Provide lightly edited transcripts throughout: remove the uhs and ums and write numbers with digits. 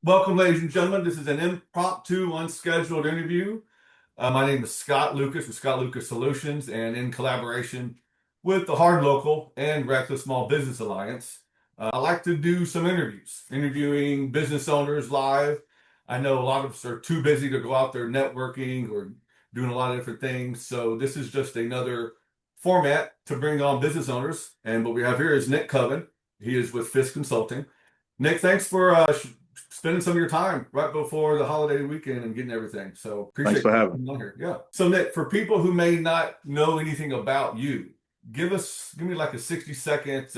Welcome, ladies and gentlemen. This is an impromptu, unscheduled interview. My name is Scott Lucas with Scott Lucas Solutions, and in collaboration with the Hard Local and Reckless Small Business Alliance, I like to do some interviews, interviewing business owners live. I know a lot of us are too busy to go out there networking or doing a lot of different things, so this is just another format to bring on business owners. And what we have here is Nick Covin. He is with Fisk Consulting. Nick, thanks for spending some of your time right before the holiday weekend and getting everything. So Thanks appreciate for you having me. being on here. Yeah. So Nick, for people who may not know anything about you, give me like a 60-second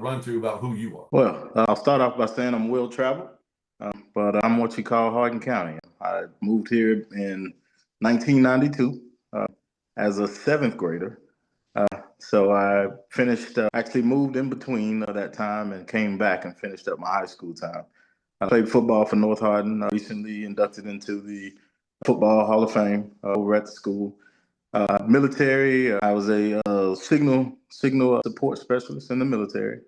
run through about who you are. Well, I'll start off by saying I'm well traveled, but I'm what you call Hardin County. I moved here in 1992 as a seventh grader. So I finished, actually moved in between that time and came back and finished up my high school time. I played football for North Hardin. I recently inducted into the Football Hall of Fame over at the school. Military, I was a signal support specialist in the military.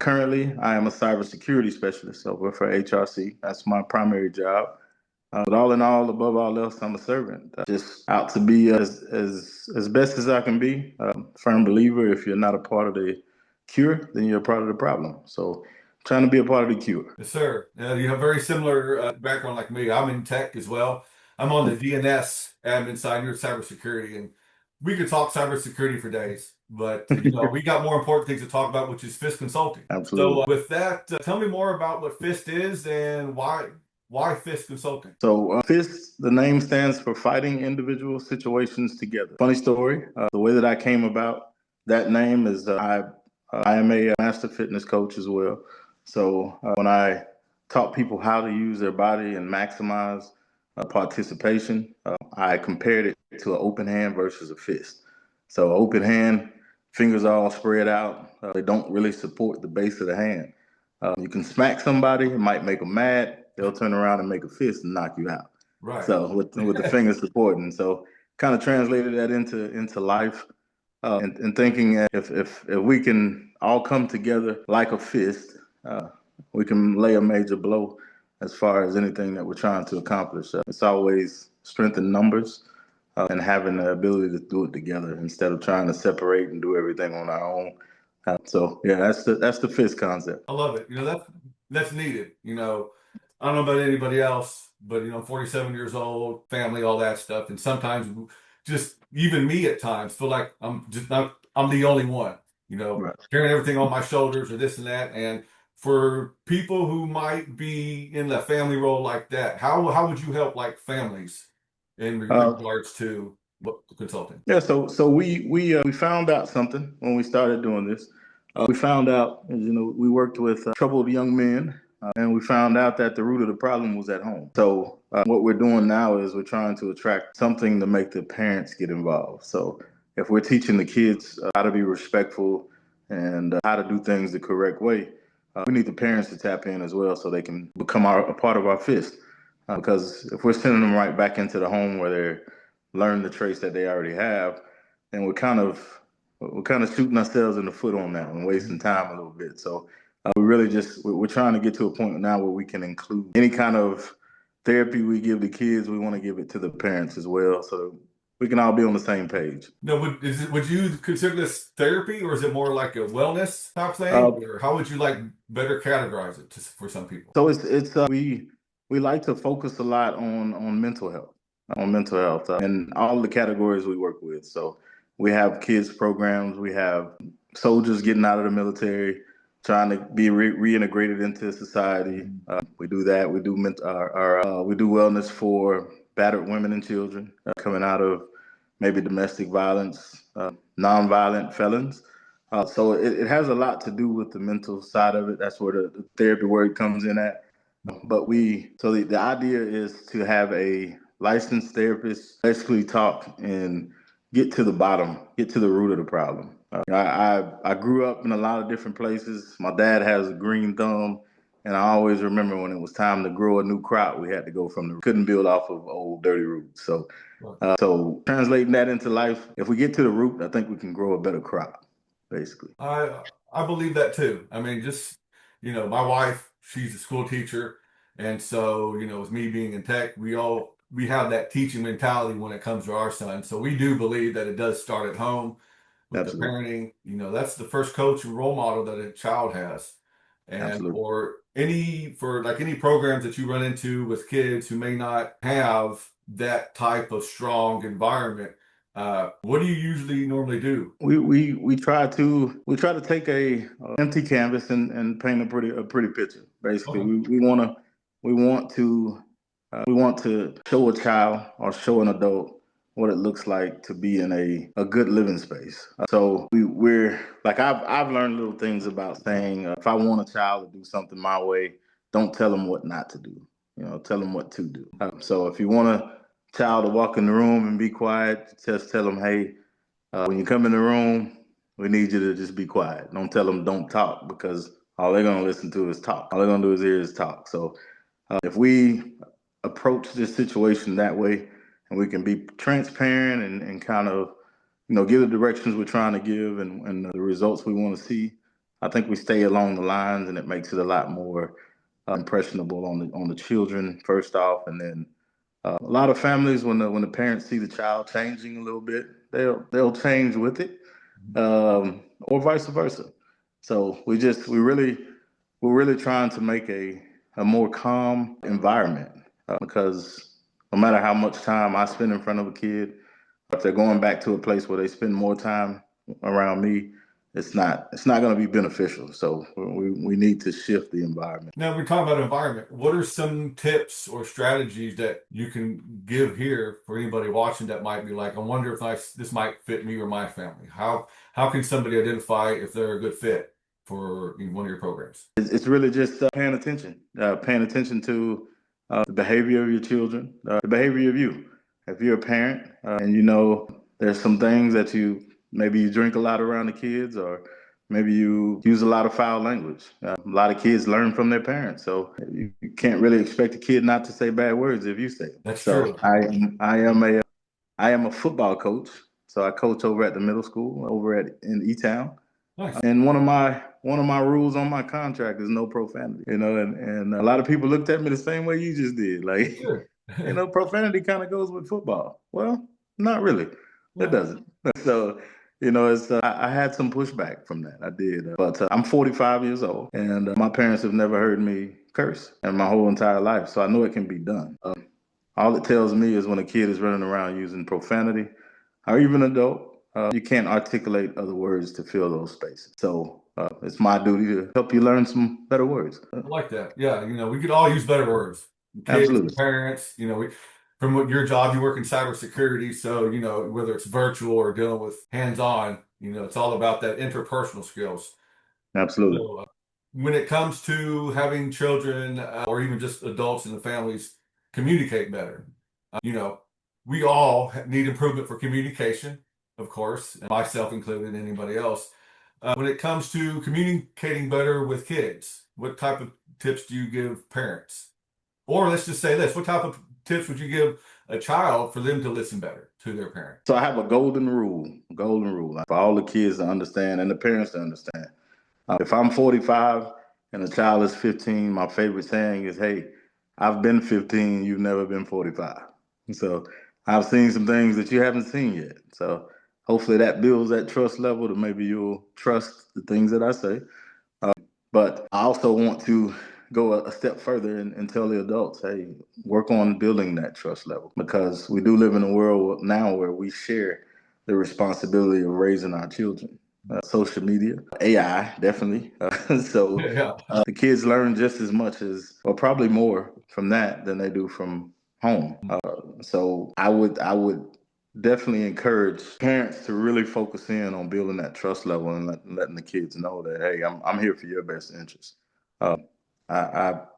Currently, I am a cybersecurity specialist over for HRC. That's my primary job. But all in all, above all else, I'm a servant. Just out to be as best as I can be. Firm believer, if you're not a part of the cure, then you're a part of the problem. So trying to be a part of the cure. Yes, sir. You have very similar background like me. I'm in tech as well. I'm on the DNS admin side. You're cybersecurity, and we could talk cybersecurity for days, but we got more important things to talk about, which is Fisk Consulting. Absolutely. So with that, tell me more about what Fisk is and why Fisk Consulting. So FIST, the name stands for Fighting Individual Situations Together. Funny story, the way that I came about that name is I am a master fitness coach as well. So when I taught people how to use their body and maximize participation, I compared it to an open hand versus a fist. So open hand, fingers all spread out. They don't really support the base of the hand. You can smack somebody, it might make them mad. They'll turn around and make a fist and knock you out. Right. So with the fingers supporting, so kind of translated that into life, and thinking if we can all come together like a fist, we can lay a major blow as far as anything that we're trying to accomplish. It's always strength in numbers, and having the ability to do it together instead of trying to separate and do everything on our own. So yeah, that's the fist concept. I love it. That's needed. I don't know about anybody else, but 47 years old, family, all that stuff, and sometimes just even me at times feel like I'm the only one. Right. Carrying everything on my shoulders or this and that. And for people who might be in the family role like that, how would you help like families in regards to consulting? Yeah, so we found out something when we started doing this. We found out, we worked with troubled young men, and we found out that the root of the problem was at home. So what we're doing now is we're trying to attract something to make the parents get involved. So if we're teaching the kids how to be respectful and how to do things the correct way, we need the parents to tap in as well so they can become a part of our fist. Because if we're sending them right back into the home where they're learn the traits that they already have, and we're kind of shooting ourselves in the foot on that and wasting time a little bit. So we're trying to get to a point now where we can include any kind of therapy we give the kids. We want to give it to the parents as well, so we can all be on the same page. No, would you consider this therapy, or is it more like a wellness type thing, or how would you like better categorize it for some people? So it's we like to focus a lot on mental health. And all the categories we work with. So we have kids programs, we have soldiers getting out of the military, trying to be reintegrated into society. We do that. We do we do wellness for battered women and children coming out of maybe domestic violence, nonviolent felons. So it has a lot to do with the mental side of it. That's where the therapy word comes in at. But the idea is to have a licensed therapist basically talk and get to the bottom, get to the root of the problem. I grew up in a lot of different places. My dad has a green thumb, and I always remember when it was time to grow a new crop, we had to go couldn't build off of old dirty roots. So translating that into life, if we get to the root, I think we can grow a better crop, basically. I believe that too. I mean, just my wife, she's a school teacher, And so, with me being in tech, we have that teaching mentality when it comes to our son. So we do believe that it does start at home with the Absolutely. parenting. That's the first coach and role model that a child has. And Absolutely. for like any programs that you run into with kids who may not have that type of strong environment, what do you usually normally do? We try to take a empty canvas and paint a pretty picture. Basically, Okay. we want to show a child or show an adult what it looks like to be in a good living space. So we're like I've learned little things about saying if I want a child to do something my way, don't tell them what not to do. Tell them what to do. So if you want a child to walk in the room and be quiet, just tell them, hey, when you come in the room, we need you to just be quiet. Don't tell them don't talk because all they're going to listen to is talk. All they're going to do is hear is talk. So if we approach this situation that way and we can be transparent and kind of, give the directions we're trying to give and the results we want to see, I think we stay along the lines and it makes it a lot more impressionable on the children first off, and then a lot of families, when the parents see the child changing a little bit, they'll change with it, or vice versa. So we're really trying to make a more calm environment, because no matter how much time I spend in front of a kid, if they're going back to a place where they spend more time around me, it's not going to be beneficial. So we need to shift the environment. Now we're talking about environment. What are some tips or strategies that you can give here for anybody watching that might be like, I wonder if this might fit me or my family? How can somebody identify if they're a good fit for one of your programs? It's really just paying attention to the behavior of your children, the behavior of you. If you're a parent and there's some things that maybe you drink a lot around the kids, or maybe you use a lot of foul language. A lot of kids learn from their parents, so you can't really expect a kid not to say bad words if you say them. That's So true. I am a football coach, so I coach over at the middle school in E-Town. Nice. And one of my rules on my contract is no profanity. And a lot of people looked at me the same way you just did. Like, Good. profanity kind of goes with football. Well, not really. It Yeah. doesn't. So, I had some pushback from that. I did. But I'm 45 years old, and my parents have never heard me curse in my whole entire life. So I know it can be done. All it tells me is when a kid is running around using profanity, or even an adult, you can't articulate other words to fill those spaces. So it's my duty to help you learn some better words. I like that. Yeah, we could all use better words. Kids, Absolutely. parents, from what your job, you work in cybersecurity, so whether it's virtual or dealing with hands-on, it's all about that interpersonal skills. Absolutely. So, when it comes to having children or even just adults in the families communicate better, you know, we all need improvement for communication, of course, and myself included, and anybody else. When it comes to communicating better with kids, what type of tips do you give parents? Or let's just say this, what type of tips would you give a child for them to listen better to their parent? So I have a golden rule for all the kids to understand and the parents to understand. If I'm 45 and a child is 15, my favorite saying is, hey, I've been 15, you've never been 45. So I've seen some things that you haven't seen yet. So hopefully that builds that trust level to maybe you'll trust the things that I say. But I also want to go a step further and tell the adults, hey, work on building that trust level, because we do live in a world now where we share the responsibility of raising our children. Social media, AI, definitely. So Yeah. the kids learn just as much or probably more from that than they do from home. So I would definitely encourage parents to really focus in on building that trust level and letting the kids know that, hey, I'm here for your best interest. Uh,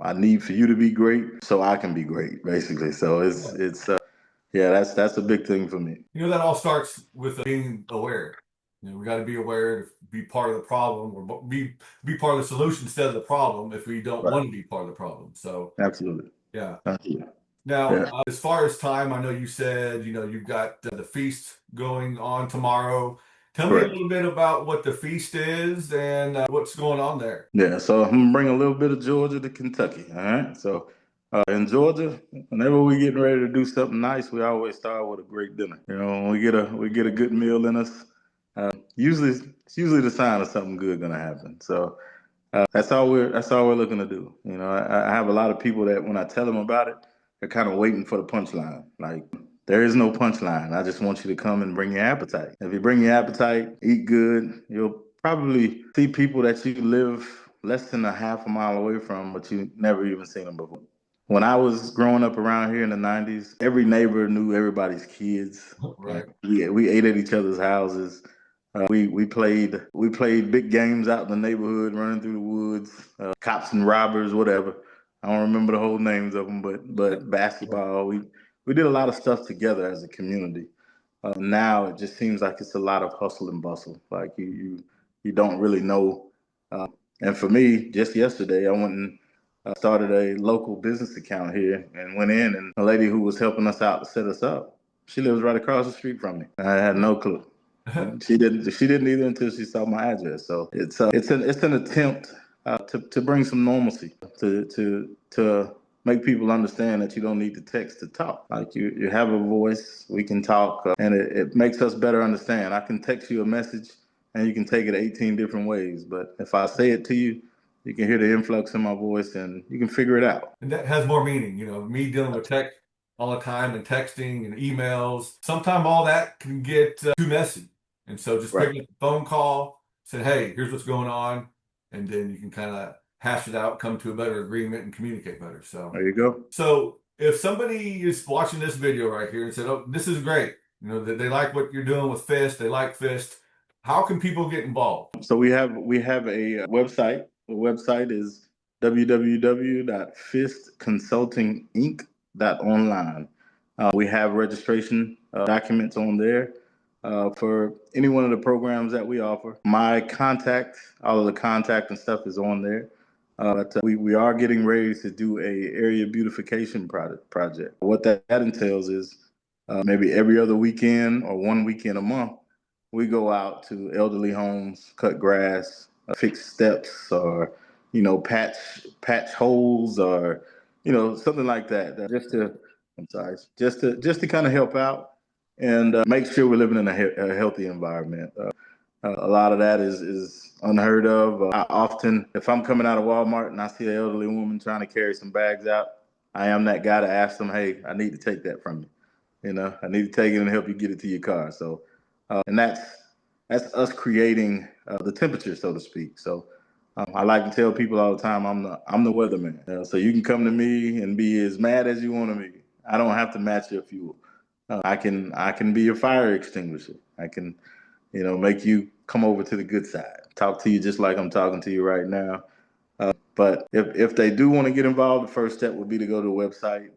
I need for you to be great so I can be great, basically. So it's yeah, that's a big thing for me. That all starts with being aware. We got to be aware to be part of the problem, or be part of the solution instead of the problem if we don't Right. want to be part of the problem. So, Absolutely. yeah. Absolutely. Now, Yeah. as far as time, I know you said, you've got the feast going on tomorrow. Tell me a Correct. little bit about what the feast is and what's going on there. Yeah. So I'm gonna bring a little bit of Georgia to Kentucky. All right. So In Georgia, whenever we getting ready to do something nice, we always start with a great dinner. You know, when we get a good meal in us, usually it's usually the sign of something good gonna happen. So that's all we're looking to do. You know, I have a lot of people that when I tell them about it, they're kind of waiting for the punchline. Like there is no punchline. I just want you to come and bring your appetite. If you bring your appetite, eat good, you'll probably see people that you live less than a half a mile away from, but you never even seen them before. When I was growing up around here in the '90s, every neighbor knew everybody's kids. And Right. we ate at each other's houses. We played big games out in the neighborhood, running through the woods, cops and robbers, whatever. I don't remember the whole names of them, but basketball. We did a lot of stuff together as a community. Now it just seems like it's a lot of hustle and bustle. Like you don't really know. Uh, and for me, just yesterday, I went and started a local business account here and went in, and a lady who was helping us out to set us up, she lives right across the street from me. I had no clue. She didn't either until she saw my address. So it's an attempt to bring some normalcy to make people understand that you don't need to text to talk. Like you have a voice, we can talk, and it makes us better understand. I can text you a message, and you can take it 18 different ways. But if I say it to you, you can hear the influx in my voice, and you can figure it out. And that has more meaning. You know, me dealing with tech all the time and texting and emails, sometimes all that can get too messy. And so just Right. picking up the phone call, saying, hey, here's what's going on. And then you can kind of hash it out, come to a better agreement and communicate better. There you go. So if somebody is watching this video right here and said, oh, this is great, you know, that they like what you're doing with Fist, they like Fist, how can people get involved? So we have a website. The website is www.fistconsultinginc.online. We have registration documents on there for any one of the programs that we offer. My contact, all of the contact and stuff is on there. But we are getting ready to do a area beautification project. What that entails is maybe every other weekend or one weekend a month, we go out to elderly homes, cut grass, fix steps, or patch holes, or something like that. Just to kind of help out and make sure we're living in a healthy environment. A lot of that is unheard of. I often, if I'm coming out of Walmart and I see an elderly woman trying to carry some bags out, I am that guy to ask them, "Hey, I need to take that from you. I need to take it and help you get it to your car." So, and that's us creating the temperature, so to speak. So, I like to tell people all the time, I'm the weatherman. So you can come to me and be as mad as you want to be. I don't have to match your fuel. I can be your fire extinguisher. I can make you come over to the good side. Talk to you just like I'm talking to you right now. But if they do want to get involved, the first step would be to go to the website.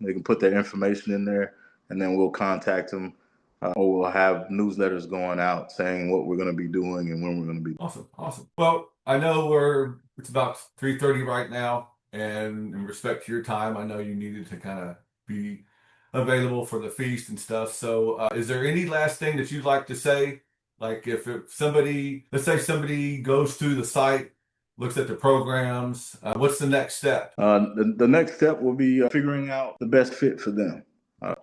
They can put their information in there, and then we'll contact them, or we'll have newsletters going out saying what we're going to be doing and when we're going to be. Awesome, awesome. Well, I know it's about 3:30 right now, and in respect to your time, I know you needed to kind of be available for the feast and stuff. So, is there any last thing that you'd like to say? Like if somebody, let's say somebody goes through the site, looks at the programs, what's the next step? The next step will be figuring out the best fit for them. Uh,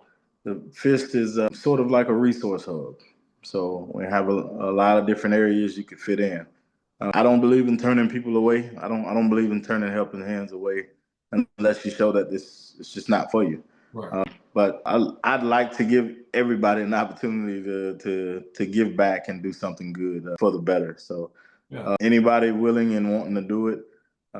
the FIST is sort of like a resource hub. So we have a lot of different areas you could fit in. I don't believe in turning people away. I don't believe in turning helping hands away unless you show that this is just not for you. Right. But I'd like to give everybody an opportunity to give back and do something good for the better. So Yeah. anybody willing and wanting to do it,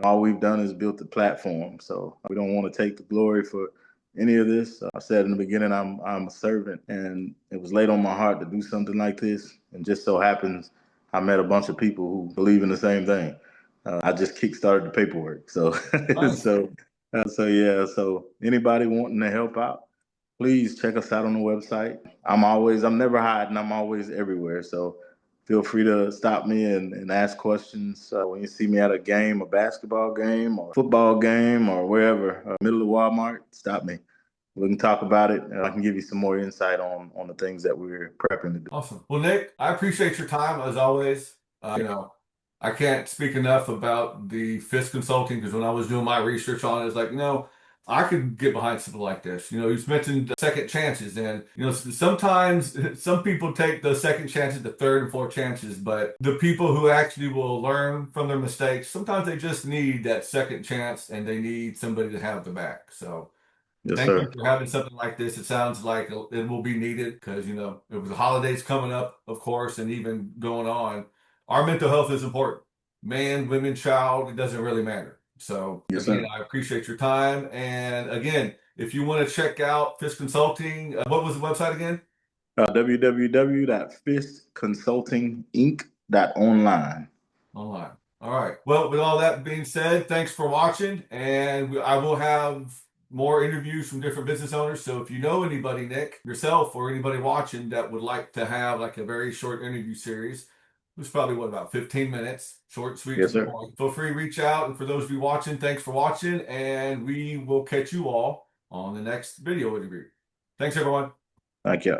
all we've done is built the platform. So we don't want to take the glory for any of this. I said in the beginning, I'm a servant, and it was laid on my heart to do something like this. And just so happens, I met a bunch of people who believe in the same thing. I just kickstarted the paperwork. So Nice. so yeah. So anybody wanting to help out, please check us out on the website. I'm never hiding. I'm always everywhere. So feel free to stop me and ask questions when you see me at a game, a basketball game or football game or wherever, middle of Walmart, stop me. We can talk about it, and I can give you some more insight on the things that we're prepping to do. Awesome. Well, Nick, I appreciate your time as always. I can't speak enough about the FIST consulting because when I was doing my research on it, it's like, I could get behind something like this. You mentioned second chances, and sometimes some people take the second chances, the third and fourth chances, but the people who actually will learn from their mistakes, sometimes they just need that second chance, and they need somebody to have their back. So Yes, thank you sir. for having something like this. It sounds like it will be needed because, it was the holidays coming up, of course, and even going on. Our mental health is important. Man, women, child, it doesn't really matter. So, Yes, again, sir. I appreciate your time. And again, if you want to check out Fish Consulting, what was the website again? www.fistconsultinginc.online. Online. All right. Well, with all that being said, thanks for watching, and I will have more interviews from different business owners. So if you know anybody, Nick, yourself, or anybody watching that would like to have like a very short interview series, it was probably about 15 minutes, short, sweet, to Yes, the sir. point. Feel free to reach out. And for those of you watching, thanks for watching, and we will catch you all on the next video interview. Thanks, everyone. Thank you.